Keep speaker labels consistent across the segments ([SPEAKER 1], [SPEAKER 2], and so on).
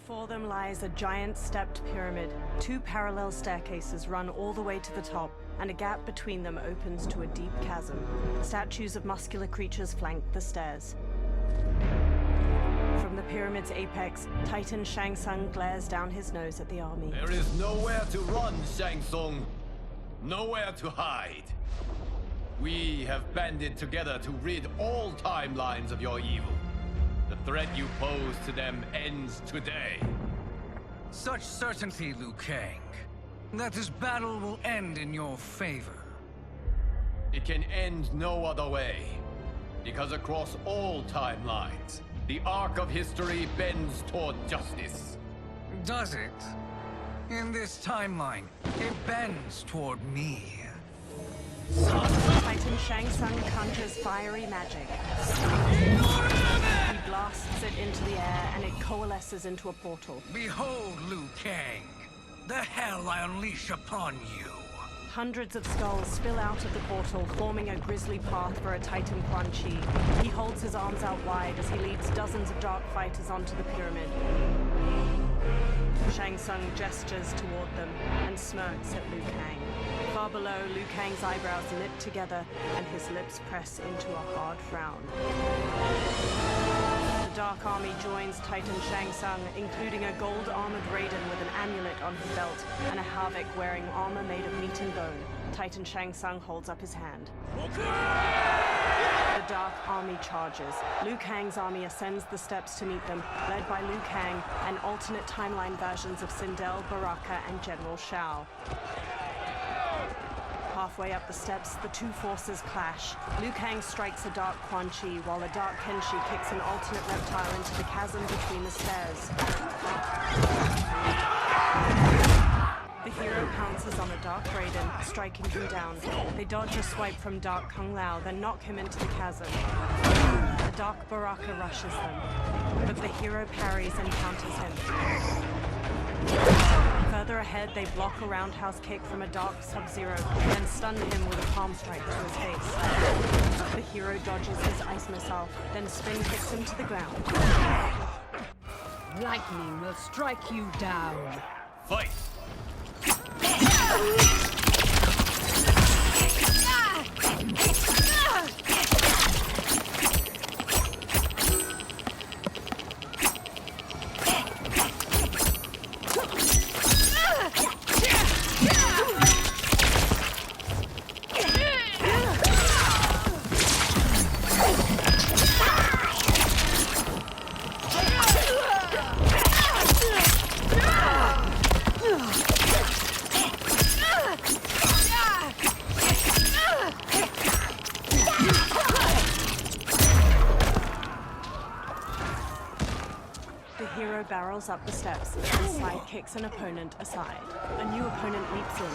[SPEAKER 1] Before them lies a giant stepped pyramid. Two parallel staircases run all the way to the top, and a gap between them opens to a deep chasm. Statues of muscular creatures flank the stairs. From the pyramid's apex, Titan Shang Tsung glares down his nose at the army.
[SPEAKER 2] There is nowhere to run, Shang Tsung. Nowhere to hide. We have banded together to rid all timelines of your evil. The threat you pose to them ends today.
[SPEAKER 3] Such certainty, Liu Kang, that this battle will end in your favor.
[SPEAKER 2] It can end no other way. Because across all timelines, the arc of history bends toward justice.
[SPEAKER 3] Does it? In this timeline, it bends toward me.
[SPEAKER 1] Titan Shang Tsung conjures fiery magic. He blasts it into the air and it coalesces into a portal.
[SPEAKER 3] Behold, Liu Kang, the hell I unleash upon you.
[SPEAKER 1] Hundreds of skulls spill out of the portal, forming a grisly path for a Titan Quan Chi. He holds his arms out wide as he leads dozens of dark fighters onto the pyramid. Shang Tsung gestures toward them and smirks at Liu Kang. Far below, Liu Kang's eyebrows knit together and his lips press into a hard frown. The Dark Army joins Titan Shang Tsung, including a gold-armored Raiden with an amulet on his belt and a Havik wearing armor made of meat and bone. Titan Shang Tsung holds up his hand. The Dark Army charges. Liu Kang's army ascends the steps to meet them, led by Liu Kang and alternate timeline versions of Sindel, Baraka, and General Shao. Halfway up the steps, the two forces clash. Liu Kang strikes a Dark Quan Chi, while a Dark Kenshi kicks an alternate reptile into the chasm between the stairs. The hero pounces on a Dark Raiden, striking him down. They dodge a swipe from Dark Kung Lao, then knock him into the chasm. A Dark Baraka rushes them, but the hero parries and counters him. Further ahead, they block a roundhouse kick from a Dark Sub-Zero, then stun him with a palm strike to his face. The hero dodges his ice missile, then spin kicks him to the ground.
[SPEAKER 4] Lightning will strike you down.
[SPEAKER 2] Fight!
[SPEAKER 1] Barrels up the steps and side kicks an opponent aside. A new opponent leaps in.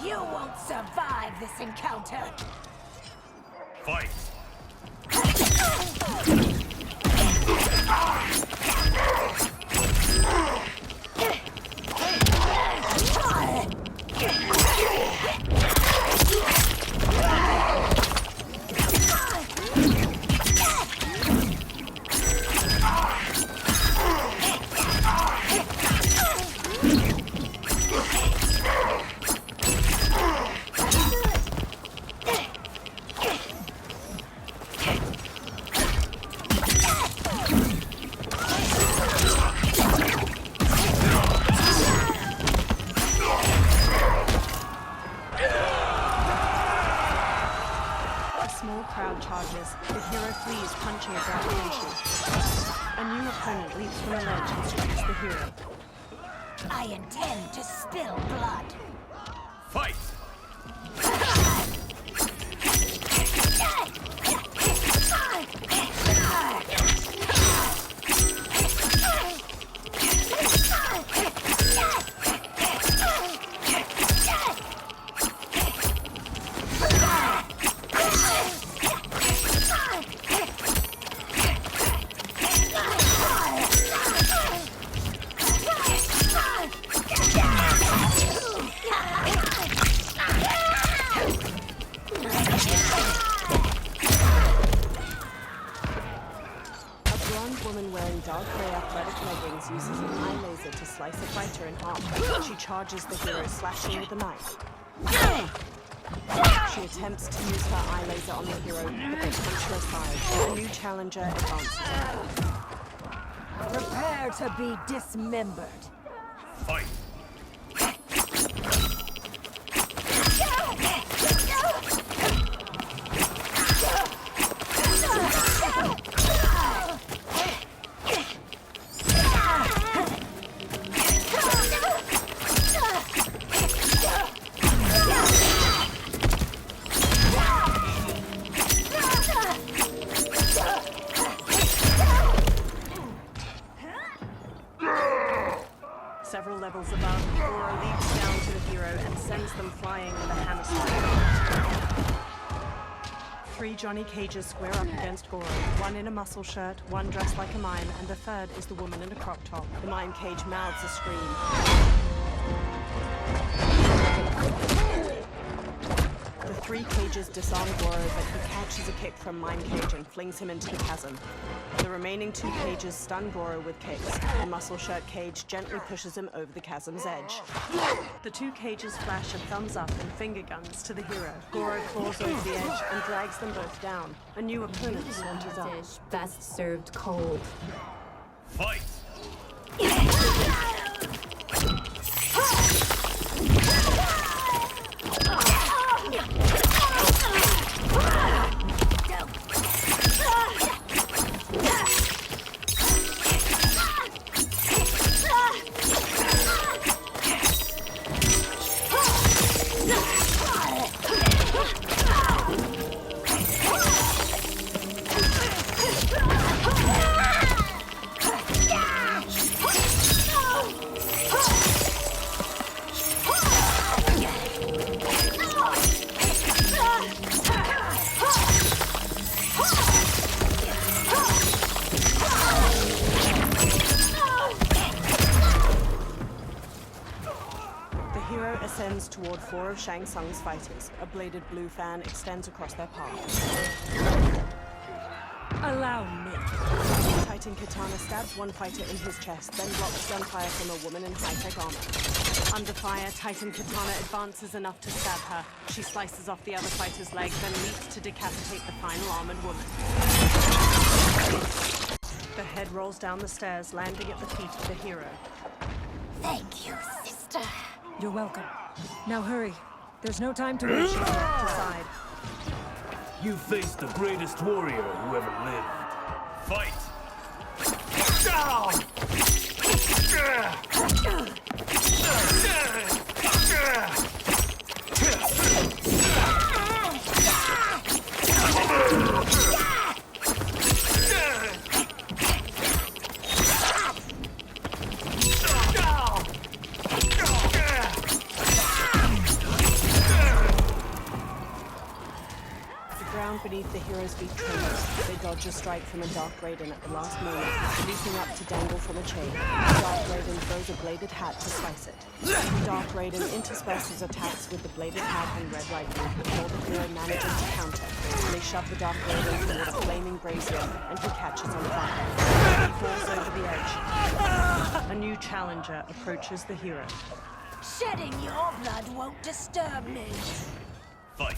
[SPEAKER 4] You won't survive this encounter.
[SPEAKER 2] Fight!
[SPEAKER 1] Charges. The hero flees, punching a Dark Kenshi. A new opponent leaps from a ledge and strikes the hero.
[SPEAKER 4] I intend to spill blood.
[SPEAKER 2] Fight!
[SPEAKER 1] blonde woman wearing dark gray athletic leggings uses an eye laser to slice a fighter in half. She charges the hero, slashing with a knife. She attempts to use her eye laser on the hero, but they punch her aside. A new challenger advances.
[SPEAKER 4] Prepare to be dismembered.
[SPEAKER 2] Fight!
[SPEAKER 1] Several levels above, Goro leaps down to the hero and sends them flying with a hammer strike. 3 Johnny Cages square up against Goro. One in a muscle shirt, one dressed like a mime, and the third is the woman in a crop top. The mime cage mouths a scream. The 3 cages disarm Goro, but he catches a kick from Mime Cage and flings him into the chasm. The remaining 2 cages stun Goro with kicks. The muscle shirt cage gently pushes him over the chasm's edge. The 2 cages flash a thumbs up and finger guns to the hero. Goro claws over the edge and drags them both down. A new opponent saunters up.
[SPEAKER 5] Dish best served cold.
[SPEAKER 2] Fight!
[SPEAKER 1] Ascends toward 4 of Shang Tsung's fighters. A bladed blue fan extends across their path.
[SPEAKER 5] Allow me.
[SPEAKER 1] Titan Katana stabs one fighter in his chest, then blocks gunfire from a woman in high-tech armor. Under fire, Titan Katana advances enough to stab her. She slices off the other fighter's leg, then leaps to decapitate the final armored woman. The head rolls down the stairs, landing at the feet of the hero.
[SPEAKER 4] Thank you, sister.
[SPEAKER 5] You're welcome. Now hurry. There's no time to waste.
[SPEAKER 1] She's knocked aside.
[SPEAKER 6] You face the greatest warrior who ever lived.
[SPEAKER 2] Fight!
[SPEAKER 1] Beneath the hero's feet trembles. They dodge a strike from a Dark Raiden at the last moment, leaping up to dangle from a chain. Dark Raiden throws a bladed hat to slice it. Dark Raiden intersperses attacks with the bladed hat and red lightning before the hero manages to counter. They shove the Dark Raiden toward a flaming brazier, and he catches on fire. He falls over the edge. A new challenger approaches the hero.
[SPEAKER 4] Shedding your blood won't disturb me.
[SPEAKER 2] Fight!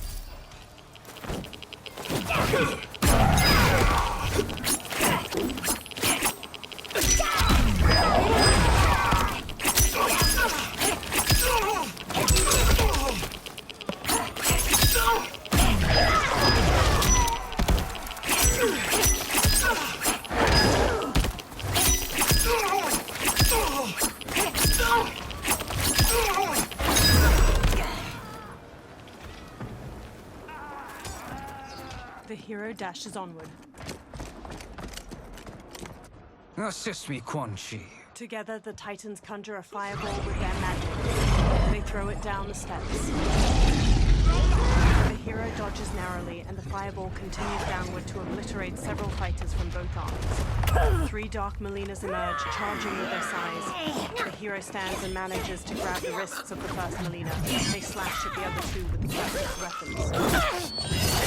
[SPEAKER 1] The hero dashes onward.
[SPEAKER 3] Assist me, Quan Chi.
[SPEAKER 1] Together, the Titans conjure a fireball with their magic. They throw it down the steps. The hero dodges narrowly, and the fireball continues downward to obliterate several fighters from both arms. 3 Dark Melinas emerge, charging with their size. The hero stands and manages to grab the wrists of the first Melina. They slash at the other 2 with the captain's weapons.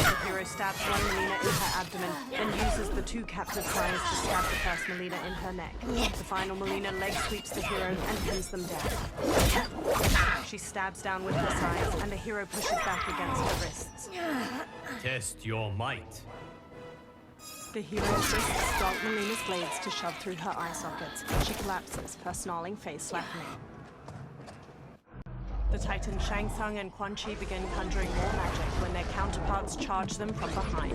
[SPEAKER 1] The hero stabs one Melina in her abdomen, then uses the two captive Sais to stab the first Melina in her neck. The final Melina leg sweeps the hero and pins them down. She stabs down with her Sais, and the hero pushes back against her wrists.
[SPEAKER 6] Test your might.
[SPEAKER 1] The hero's wrists dart Melina's blades to shove through her eye sockets. She collapses, her snarling face slackening. The Titan Shang Tsung and Quan Chi begin conjuring more magic when their counterparts charge them from behind.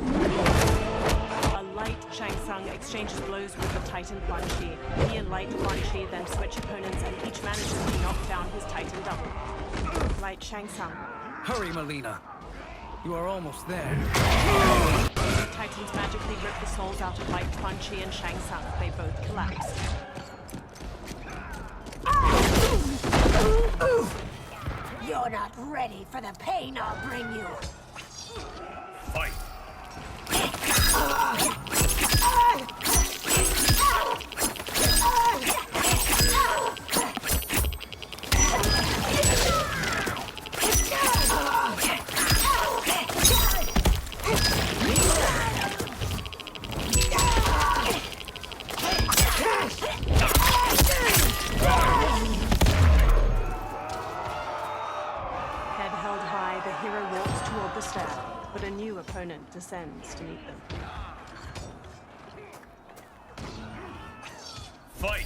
[SPEAKER 1] A light Shang Tsung exchanges blows with the Titan Quan Chi. He and light Quan Chi then switch opponents and each manages to knock down his Titan double. Light Shang Tsung.
[SPEAKER 3] Hurry, Melina. You are almost there.
[SPEAKER 1] The Titans magically rip the souls out of light Quan Chi and Shang Tsung. They both collapse.
[SPEAKER 4] You're not ready for the pain I'll bring you.
[SPEAKER 6] Fight.
[SPEAKER 1] Head held high, the hero walks toward the stair, but a new opponent descends to meet them.
[SPEAKER 6] Fight.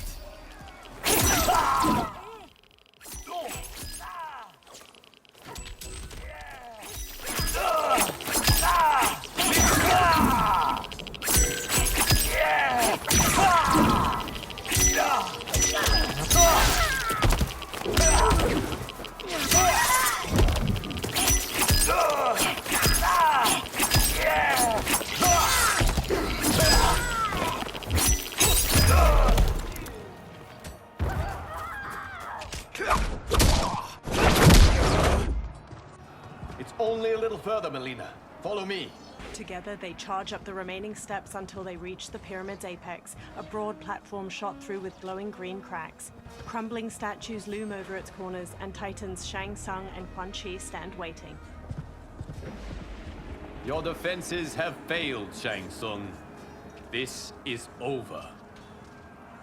[SPEAKER 2] It's only a little further, Melina. Follow me.
[SPEAKER 1] Together, they charge up the remaining steps until they reach the pyramid's apex, a broad platform shot through with glowing green cracks. Crumbling statues loom over its corners, and Titans Shang Tsung and Quan Chi stand waiting.
[SPEAKER 2] Your defenses have failed, Shang Tsung. This is over.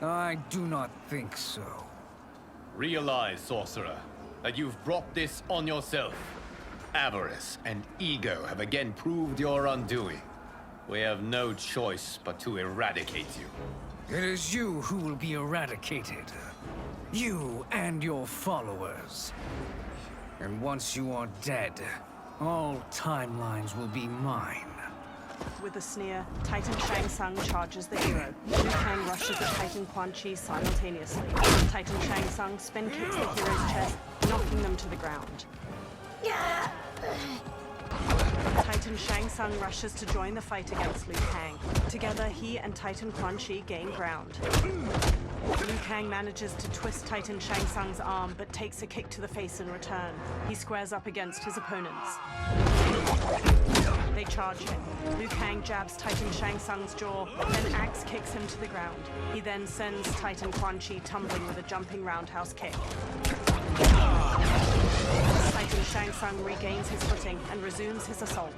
[SPEAKER 3] I do not think so.
[SPEAKER 2] Realize, sorcerer, that you've brought this on yourself. Avarice and ego have again proved your undoing. We have no choice but to eradicate you.
[SPEAKER 3] It is you who will be eradicated. You and your followers. And once you are dead, all timelines will be mine.
[SPEAKER 1] With a sneer, Titan Shang Tsung charges the hero. Liu Kang rushes at Titan Quan Chi simultaneously. Titan Shang Tsung spin kicks the hero's chest, knocking them to the ground. Titan Shang Tsung rushes to join the fight against Liu Kang. Together, he and Titan Quan Chi gain ground. Liu Kang manages to twist Titan Shang Tsung's arm, but takes a kick to the face in return. He squares up against his opponents. They charge him. Liu Kang jabs Titan Shang Tsung's jaw, then axe kicks him to the ground. He then sends Titan Quan Chi tumbling with a jumping roundhouse kick. Titan Shang Tsung regains his footing and resumes his assault.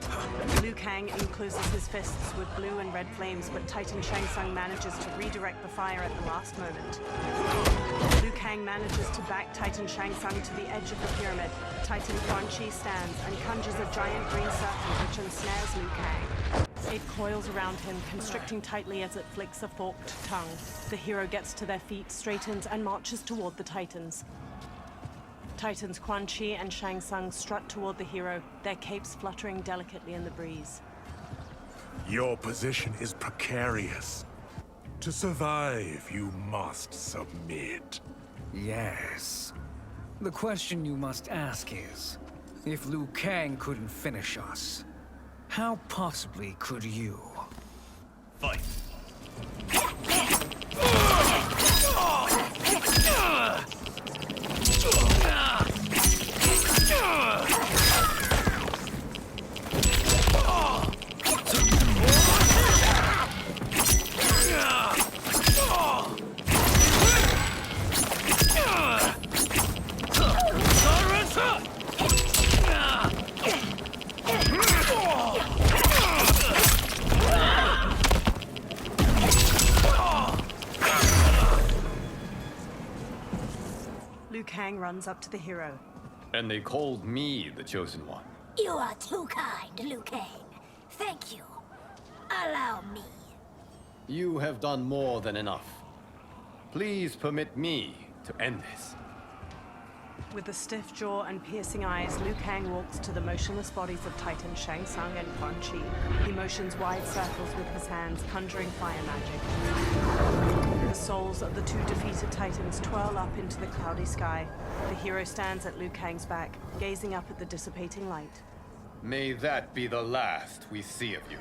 [SPEAKER 1] Liu Kang encloses his fists with blue and red flames, but Titan Shang Tsung manages to redirect the fire at the last moment. Liu Kang manages to back Titan Shang Tsung to the edge of the pyramid. Titan Quan Chi stands and conjures a giant green serpent which ensnares Liu Kang. It coils around him, constricting tightly as it flicks a forked tongue. The hero gets to their feet, straightens, and marches toward the Titans. Titans Quan Chi and Shang Tsung strut toward the hero, their capes fluttering delicately in the breeze.
[SPEAKER 7] Your position is precarious. To survive, you must submit.
[SPEAKER 3] Yes. The question you must ask is, if Liu Kang couldn't finish us, how possibly could you?
[SPEAKER 6] Fight.
[SPEAKER 1] Liu Kang runs up to the hero.
[SPEAKER 2] And they called me the Chosen One.
[SPEAKER 4] You are too kind, Liu Kang. Thank you. Allow me.
[SPEAKER 2] You have done more than enough. Please permit me to end this.
[SPEAKER 1] With a stiff jaw and piercing eyes, Liu Kang walks to the motionless bodies of Titans Shang Tsung and Quan Chi. He motions wide circles with his hands, conjuring fire magic. The souls of the two defeated Titans twirl up into the cloudy sky. The hero stands at Liu Kang's back, gazing up at the dissipating light.
[SPEAKER 2] May that be the last we see of you.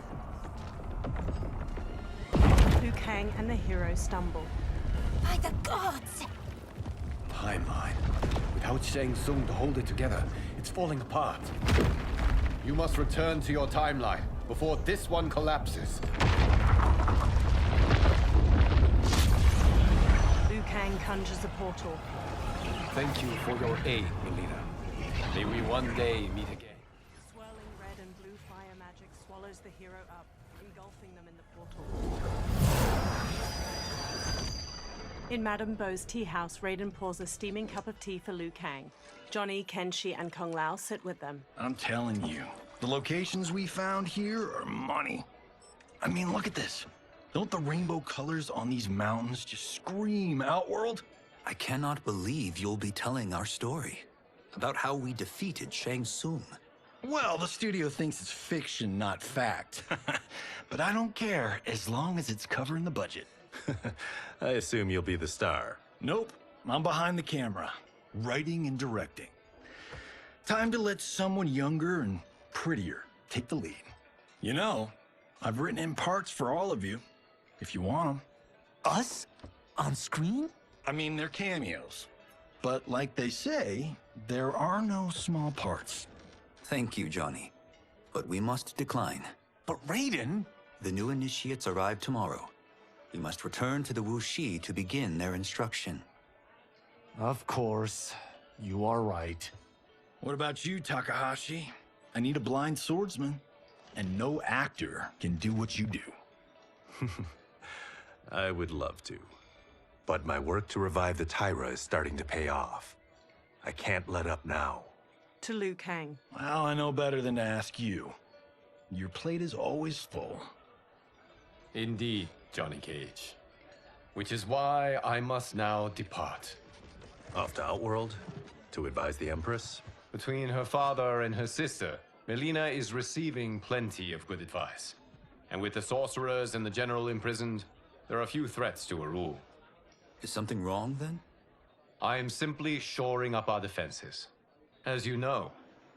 [SPEAKER 1] Liu Kang and the hero stumble.
[SPEAKER 4] By the gods!
[SPEAKER 2] Timeline. Without Shang Tsung to hold it together, it's falling apart. You must return to your timeline before this one collapses.
[SPEAKER 1] Liu Kang conjures a portal.
[SPEAKER 2] Thank you for your aid, Melina. May we one day meet again.
[SPEAKER 1] Swirling red and blue fire magic swallows the hero up, engulfing them in the portal. In Madame Bo's tea house, Raiden pours a steaming cup of tea for Liu Kang. Johnny, Kenshi, and Kung Lao sit with them.
[SPEAKER 8] I'm telling you, the locations we found here are money. I mean, look at this. Don't the rainbow colors on these mountains just scream Outworld?
[SPEAKER 9] I cannot believe you'll be telling our story about how we defeated Shang Tsung.
[SPEAKER 8] Well, the studio thinks it's fiction, not fact. But I don't care, as long as it's covering the budget.
[SPEAKER 10] I assume you'll be the star.
[SPEAKER 8] Nope, I'm behind the camera, writing and directing. Time to let someone younger and prettier take the lead. You know, I've written in parts for all of you, if you want them.
[SPEAKER 9] Us? On screen?
[SPEAKER 8] I mean, they're cameos. But like they say, there are no small parts.
[SPEAKER 9] Thank you, Johnny. But we must decline.
[SPEAKER 10] But Raiden!
[SPEAKER 9] The new initiates arrive tomorrow. We must return to the Wuxi to begin their instruction.
[SPEAKER 10] Of course. You are right.
[SPEAKER 8] What about you, Takahashi? I need a blind swordsman. And no actor can do what you do.
[SPEAKER 10] I would love to. But my work to revive the Tyra is starting to pay off. I can't let up now.
[SPEAKER 1] To Liu Kang.
[SPEAKER 8] Well, I know better than to ask you. Your plate is always full.
[SPEAKER 2] Indeed, Johnny Cage. Which is why I must now depart.
[SPEAKER 10] Off to Outworld? To advise the Empress?
[SPEAKER 2] Between her father and her sister, Melina is receiving plenty of good advice. And with the sorcerers and the general imprisoned, there are few threats to her rule.
[SPEAKER 9] Is something wrong, then?
[SPEAKER 2] I am simply shoring up our defenses. As you know,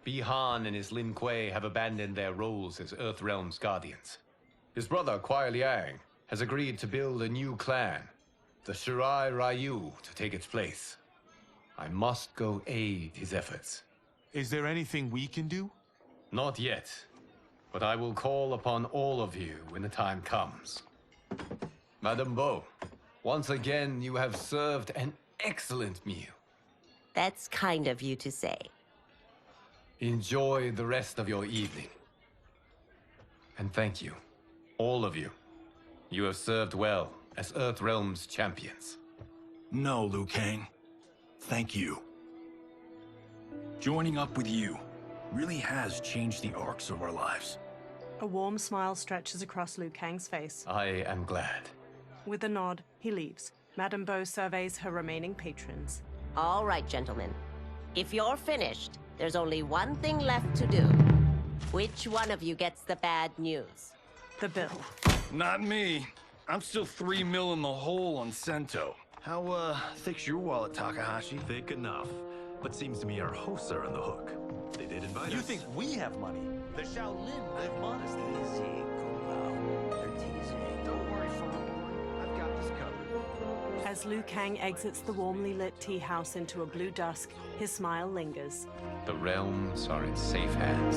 [SPEAKER 2] Bi-Han and his Lin Kuei have abandoned their roles as Earthrealm's guardians. His brother, Kuai Liang, has agreed to build a new clan, the Shirai Ryu, to take its place. I must go aid his efforts.
[SPEAKER 11] Is there anything we can do?
[SPEAKER 2] Not yet, but I will call upon all of you when the time comes. Madame Bo, once again you have served an excellent meal.
[SPEAKER 12] That's kind of you to say.
[SPEAKER 2] Enjoy the rest of your evening. And thank you, all of you. You have served well as Earthrealm's champions.
[SPEAKER 8] No, Liu Kang. Thank you. Joining up with you really has changed the arcs of our lives.
[SPEAKER 1] A warm smile stretches across Liu Kang's face.
[SPEAKER 2] I am glad.
[SPEAKER 1] With a nod, he leaves. Madame Bo surveys her remaining patrons.
[SPEAKER 12] All right, gentlemen. If you're finished, there's only one thing left to do. Which one of you gets the bad news?
[SPEAKER 1] The bill.
[SPEAKER 8] Not me. I'm still $3 million in the hole on Sento. How, thick's your wallet, Takahashi?
[SPEAKER 10] Thick enough. But seems to me our hosts are on the hook. They did invite us.
[SPEAKER 11] You think we have money? The Shaolin live modestly.
[SPEAKER 9] Easy, Kung Lao. They're teasing.
[SPEAKER 11] Don't worry, Farm. I've got this covered.
[SPEAKER 1] As Liu Kang exits the warmly lit tea house into a blue dusk, his smile lingers.
[SPEAKER 2] The realms are in safe hands.